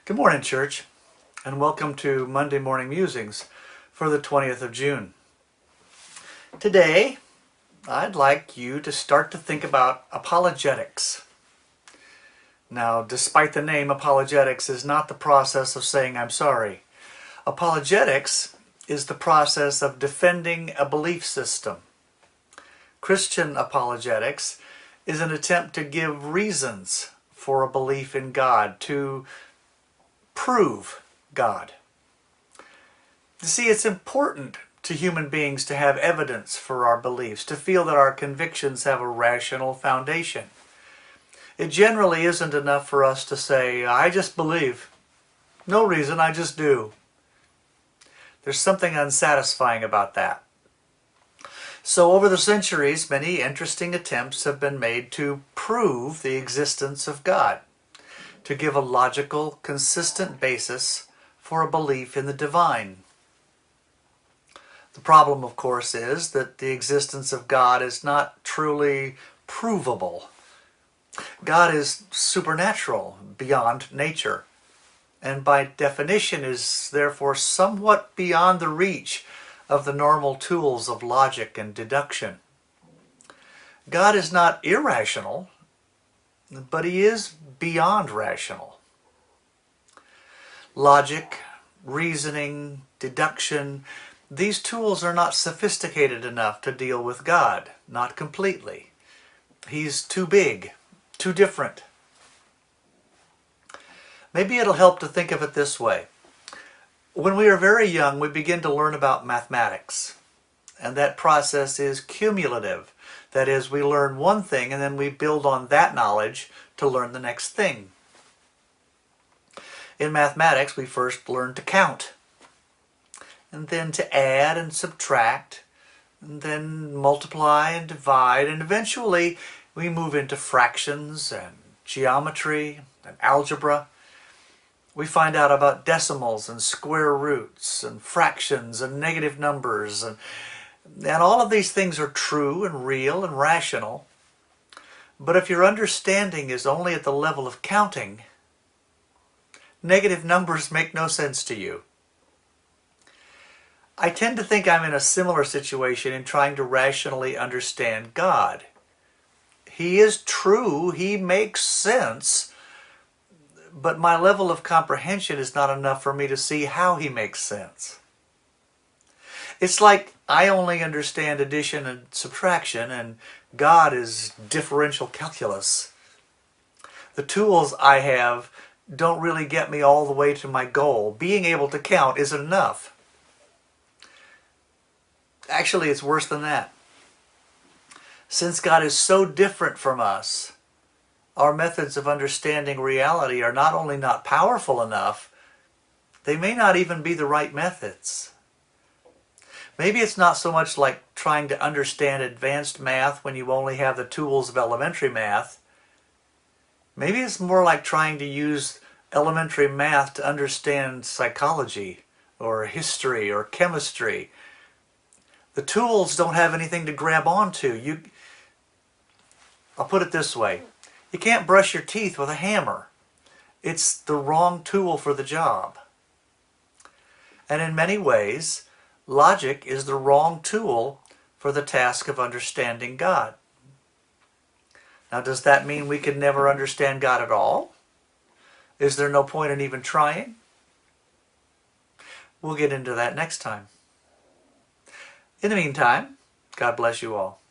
Good morning, church, and welcome to Monday Morning Musings for the 20th of June. Today, I'd like you to start to think about apologetics. Now, despite the name, apologetics is not the process of saying I'm sorry. Apologetics is the process of defending a belief system. Christian apologetics is an attempt to give reasons for a belief in God, to prove God. You see, it's important to human beings to have evidence for our beliefs, to feel that our convictions have a rational foundation. It generally isn't enough for us to say, I just believe. No reason, I just do. There's something unsatisfying about that. So over the centuries, many interesting attempts have been made to prove the existence of God, to give a logical, consistent basis for a belief in the divine. The problem, of course, is that the existence of God is not truly provable. God is supernatural, beyond nature, and by definition is therefore somewhat beyond the reach of the normal tools of logic and deduction. God is not irrational, but he is beyond rational. Logic, reasoning, deduction, these tools are not sophisticated enough to deal with God, not completely. He's too big, too different. Maybe it'll help to think of it this way. When we are very young, we begin to learn about mathematics, and that process is cumulative. That is, we learn one thing and then we build on that knowledge to learn the next thing. In mathematics, we first learn to count, and then to add and subtract, and then multiply and divide, and eventually we move into fractions and geometry and algebra. We find out about decimals and square roots and fractions and negative numbers, and all of these things are true and real and rational. But if your understanding is only at the level of counting, negative numbers make no sense to you. I tend to think I'm in a similar situation in trying to rationally understand God. He is true, he makes sense, but my level of comprehension is not enough for me to see how he makes sense. It's like I only understand addition and subtraction, and God is differential calculus. The tools I have don't really get me all the way to my goal. Being able to count isn't enough. Actually, it's worse than that. Since God is so different from us, our methods of understanding reality are not only not powerful enough, they may not even be the right methods. Maybe it's not so much like trying to understand advanced math when you only have the tools of elementary math. Maybe it's more like trying to use elementary math to understand psychology or history or chemistry. The tools don't have anything to grab onto. I'll put it this way. You can't brush your teeth with a hammer. It's the wrong tool for the job. And in many ways, logic is the wrong tool for the task of understanding God. Now, does that mean we can never understand God at all? Is there no point in even trying? We'll get into that next time. In the meantime, God bless you all.